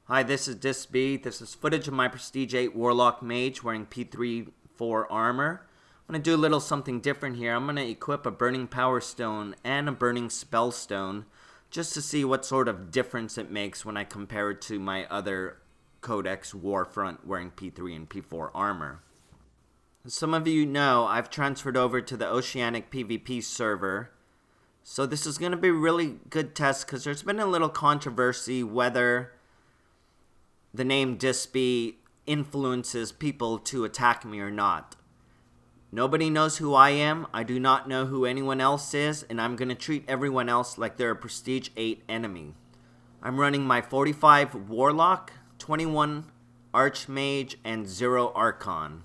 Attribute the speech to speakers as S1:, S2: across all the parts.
S1: Hi, this is Dissb. This is footage of my Prestige 8 Warlock Mage wearing P3-4 armor. I'm going to do a little something different here. I'm going to equip a Burning Power Stone and a Burning Spell Stone just to see what sort of difference it makes when I compare it to my other Codex Warfront wearing P3 and P4 armor. As some of you know, I've transferred over to the Oceanic PvP server. So this is going to be a really good test because there's been a little controversy whether the name Dissb influences people to attack me or not. Nobody knows who I am, I do not know who anyone else is, and I'm going to treat everyone else like they're a Prestige 8 enemy. I'm running my 45 Warlock, 21 Archmage, and 0 Archon.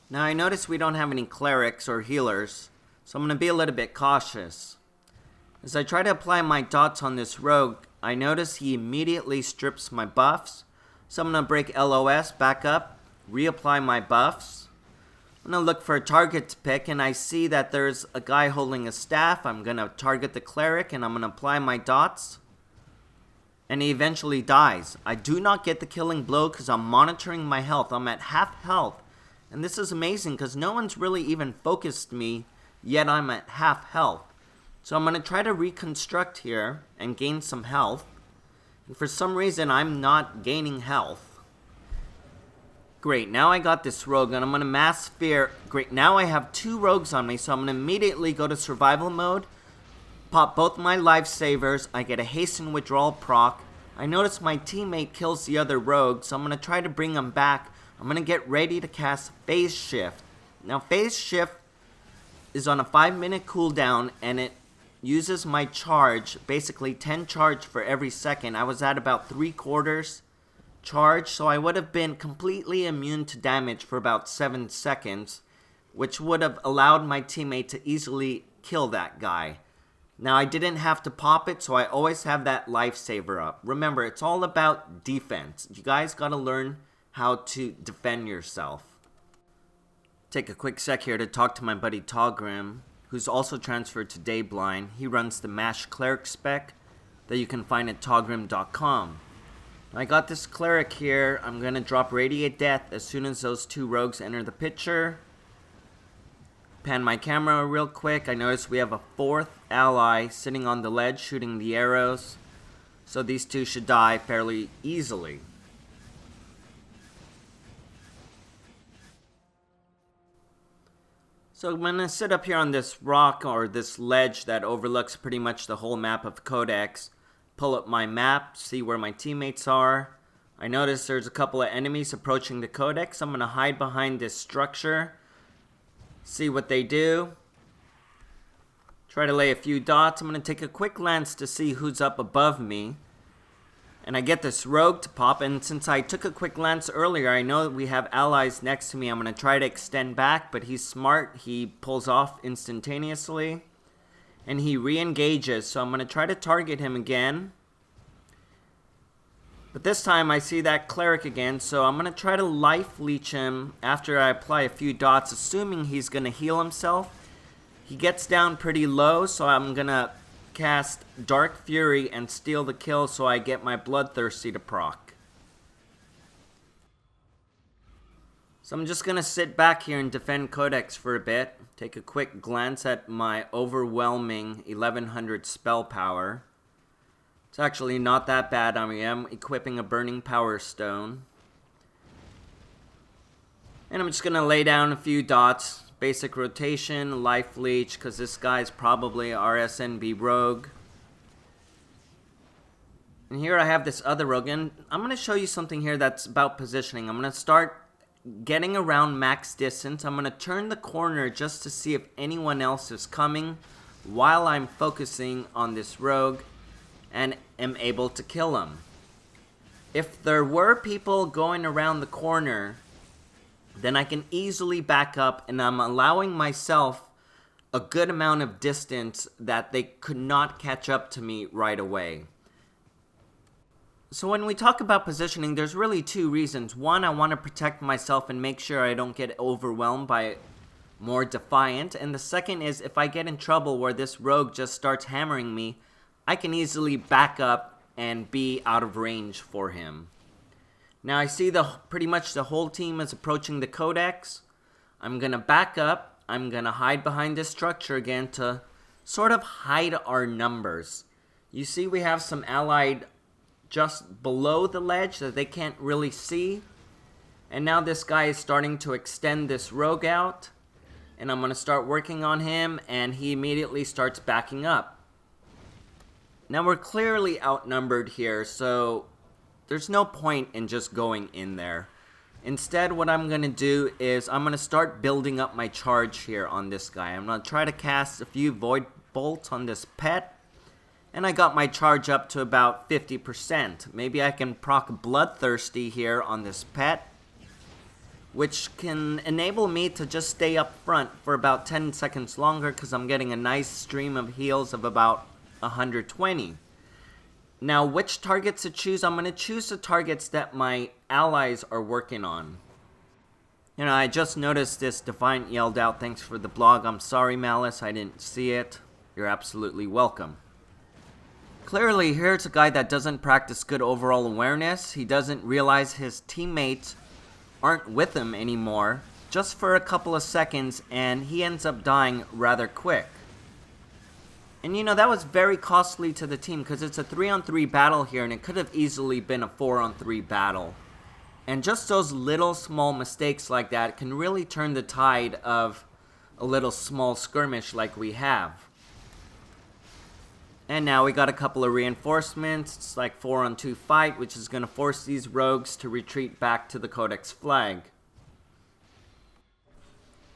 S1: Now I notice we don't have any clerics or healers, so I'm going to be a little bit cautious. As I try to apply my dots on this rogue, I notice he immediately strips my buffs, so I'm going to break LOS, back up, reapply my buffs. I'm going to look for a target to pick, and I see that there's a guy holding a staff. I'm going to target the cleric, and I'm going to apply my dots, and he eventually dies. I do not get the killing blow because I'm monitoring my health. I'm at half health, and this is amazing because no one's really even focused me, yet I'm at half health. So I'm going to try to reconstruct here and gain some health. And for some reason, I'm not gaining health. Great, now I got this rogue and I'm going to mass fear. Great, now I have 2 rogues on me, so I'm going to immediately go to survival mode. Pop both my lifesavers. I get a hasten withdrawal proc. I notice my teammate kills the other rogue, so I'm going to try to bring him back. I'm going to get ready to cast Phase Shift. Now Phase Shift is on a 5-minute cooldown and it uses my charge, basically 10 charge for every second. I was at about 3/4 charge, so I would have been completely immune to damage for about 7 seconds, which would have allowed my teammate to easily kill that guy. Now I didn't have to pop it, so I always have that lifesaver up. Remember, it's all about defense. You guys gotta learn how to defend yourself. Take a quick sec here to talk to my buddy Togrim, who's also transferred to Dayblind. He runs the MASH Cleric spec that you can find at togrim.com. I got this Cleric here. I'm going to drop Radiate Death as soon as those 2 rogues enter the picture. Pan my camera real quick. I notice we have a 4th ally sitting on the ledge shooting the arrows. So these 2 should die fairly easily. So I'm going to sit up here on this rock or this ledge that overlooks pretty much the whole map of Codex. Pull up my map, see where my teammates are. I notice there's a couple of enemies approaching the Codex. I'm going to hide behind this structure. See what they do. Try to lay a few dots. I'm going to take a quick glance to see who's up above me. And I get this rogue to pop, and since I took a quick glance earlier, I know that we have allies next to me. I'm going to try to extend back, but he's smart. He pulls off instantaneously, and he re-engages, so I'm going to try to target him again. But this time I see that cleric again, so I'm going to try to life leech him after I apply a few dots, assuming he's going to heal himself. He gets down pretty low, so I'm going to cast Dark Fury and steal the kill so I get my Bloodthirsty to proc. So I'm just going to sit back here and defend Codex for a bit. Take a quick glance at my overwhelming 1100 spell power. It's actually not that bad. I am equipping a Burning Power Stone. And I'm just going to lay down a few dots. Basic rotation, life leech, because this guy's probably RSNB rogue. And here I have this other rogue, and I'm going to show you something here that's about positioning. I'm going to start getting around max distance. I'm going to turn the corner just to see if anyone else is coming while I'm focusing on this rogue and am able to kill him. If there were people going around the corner, then I can easily back up, and I'm allowing myself a good amount of distance that they could not catch up to me right away. So when we talk about positioning, there's really 2 reasons. One, I want to protect myself and make sure I don't get overwhelmed by more Defiant. And the second is, if I get in trouble where this rogue just starts hammering me, I can easily back up and be out of range for him. Now I see pretty much the whole team is approaching the codex. I'm going to back up. I'm going to hide behind this structure again to sort of hide our numbers. You see we have some allied just below the ledge that they can't really see. And now this guy is starting to extend this rogue out. And I'm going to start working on him, and he immediately starts backing up. Now we're clearly outnumbered here, so there's no point in just going in there. Instead, what I'm going to do is I'm going to start building up my charge here on this guy. I'm going to try to cast a few void bolts on this pet. And I got my charge up to about 50%. Maybe I can proc Bloodthirsty here on this pet, which can enable me to just stay up front for about 10 seconds longer because I'm getting a nice stream of heals of about 120. Now, which targets to choose? I'm going to choose the targets that my allies are working on. You know, I just noticed this. Defiant yelled out, "Thanks for the blog." I'm sorry, Malice, I didn't see it. You're absolutely welcome. Clearly, here's a guy that doesn't practice good overall awareness. He doesn't realize his teammates aren't with him anymore, just for a couple of seconds, and he ends up dying rather quick. And you know, that was very costly to the team because it's a 3-on-3 battle here, and it could have easily been a 4-on-3 battle. And just those little small mistakes like that can really turn the tide of a little small skirmish like we have. And now we got a couple of reinforcements. It's like 4-on-2 fight, which is going to force these rogues to retreat back to the Codex flag.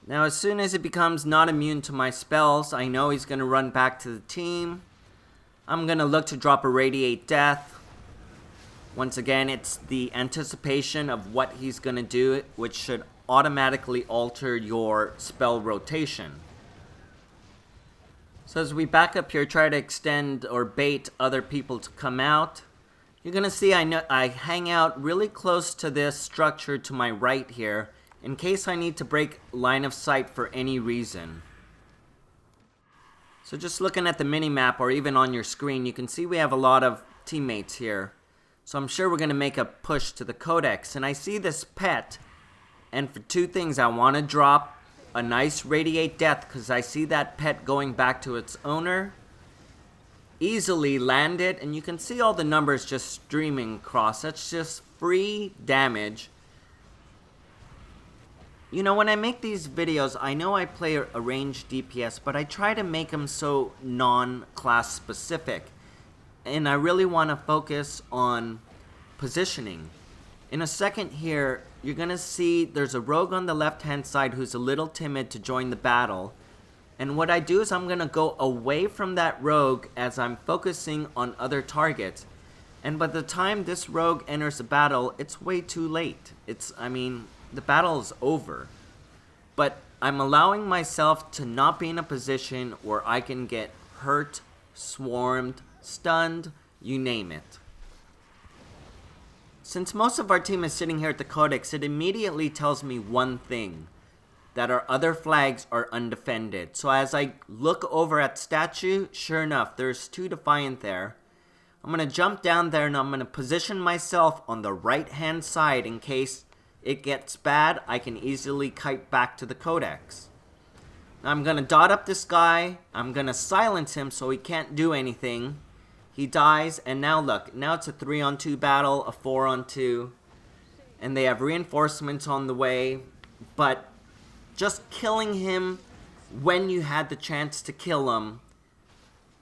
S1: Now, as soon as he becomes not immune to my spells, I know he's going to run back to the team. I'm going to look to drop a Radiate Death. Once again, it's the anticipation of what he's going to do, which should automatically alter your spell rotation. So as we back up here, try to extend or bait other people to come out. You're going to see I hang out really close to this structure to my right here, in case I need to break line of sight for any reason. So just looking at the mini-map or even on your screen, you can see we have a lot of teammates here. So I'm sure we're going to make a push to the Codex. And I see this pet, and for two things, I want to drop a nice Radiate Death because I see that pet going back to its owner. Easily land it, and you can see all the numbers just streaming across. That's just free damage. You know, when I make these videos, I know I play a ranged DPS, but I try to make them so non-class specific. And I really want to focus on positioning. In a second here, you're going to see there's a rogue on the left-hand side who's a little timid to join the battle. And what I do is I'm going to go away from that rogue as I'm focusing on other targets. And by the time this rogue enters the battle, it's way too late. The battle is over. But I'm allowing myself to not be in a position where I can get hurt, swarmed, stunned, you name it. Since most of our team is sitting here at the Codex, it immediately tells me one thing, that our other flags are undefended. So as I look over at statue, sure enough, there's two Defiant there. I'm going to jump down there and I'm going to position myself on the right-hand side in case it gets bad. I can easily kite back to the Codex. Now I'm going to dot up this guy. I'm going to silence him so he can't do anything. He dies, and now look, now it's a 3-on-2 battle, a 4-on-2, and they have reinforcements on the way, but just killing him when you had the chance to kill him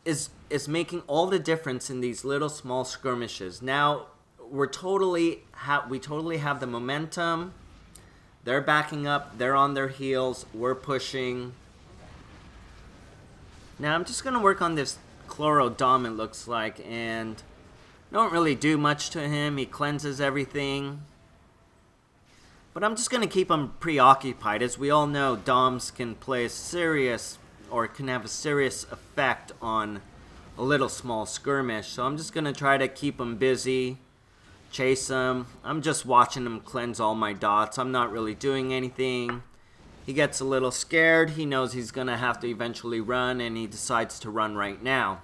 S1: is making all the difference in these little small skirmishes. Now, we totally have the momentum. They're backing up, they're on their heels, we're pushing. Now I'm just going to work on this Chlorodom, it looks like, and don't really do much to him. He cleanses everything. But I'm just going to keep him preoccupied. As we all know, Doms can play can have a serious effect on a little small skirmish. So I'm just going to try to keep him busy, chase him. I'm just watching him cleanse all my dots. I'm not really doing anything. He gets a little scared. He knows he's going to have to eventually run, and he decides to run right now.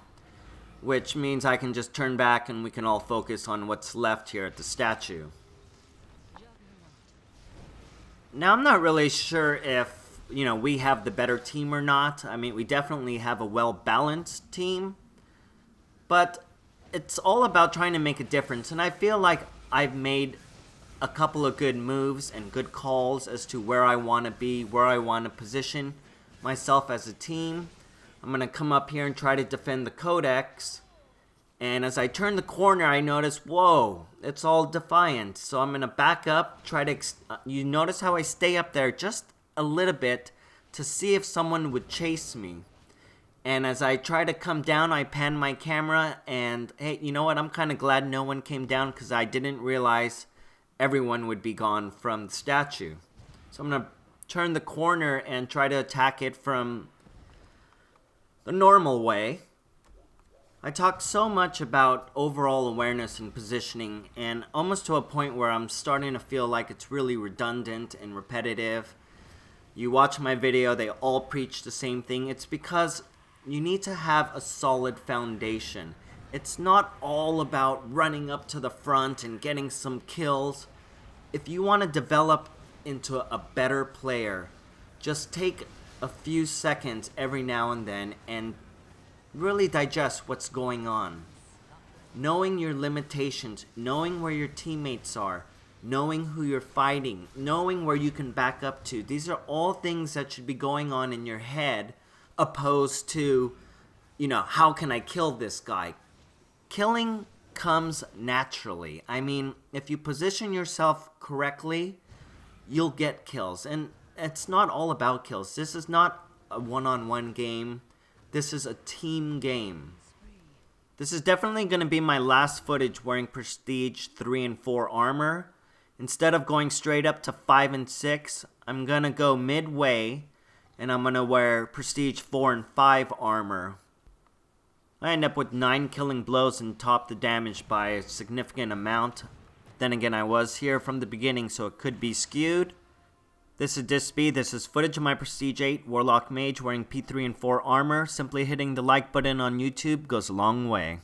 S1: which means I can just turn back and we can all focus on what's left here at the statue. Now, I'm not really sure if, we have the better team or not. I mean, we definitely have a well-balanced team, but it's all about trying to make a difference, and I feel like I've made a couple of good moves and good calls as to where I want to be, where I want to position myself as a team. I'm going to come up here and try to defend the Codex. And as I turn the corner, I notice, whoa, it's all Defiant. So I'm going to back up, try to, you notice how I stay up there just a little bit to see if someone would chase me. And as I try to come down, I pan my camera and, hey, you know what? I'm kind of glad no one came down because I didn't realize everyone would be gone from the statue. So I'm going to turn the corner and try to attack it from the normal way. I talk so much about overall awareness and positioning, and almost to a point where I'm starting to feel like it's really redundant and repetitive. You watch my video, they all preach the same thing. It's because you need to have a solid foundation. It's not all about running up to the front and getting some kills. If you want to develop into a better player, just take a few seconds every now and then and really digest what's going on. Knowing your limitations, knowing where your teammates are, knowing who you're fighting, knowing where you can back up to. These are all things that should be going on in your head, opposed to, how can I kill this guy? Killing comes naturally. I mean, if you position yourself correctly, you'll get kills. And it's not all about kills. This is not a one-on-one game. This is a team game. This is definitely going to be my last footage wearing Prestige 3 and 4 armor. Instead of going straight up to 5 and 6, I'm going to go midway, and I'm going to wear Prestige 4 and 5 armor. I end up with 9 killing blows and top the damage by a significant amount. Then again, I was here from the beginning, so it could be skewed. This is Dissb. This is footage of my Prestige 8 Warlock Mage wearing P3 and 4 armor. Simply hitting the like button on YouTube goes a long way.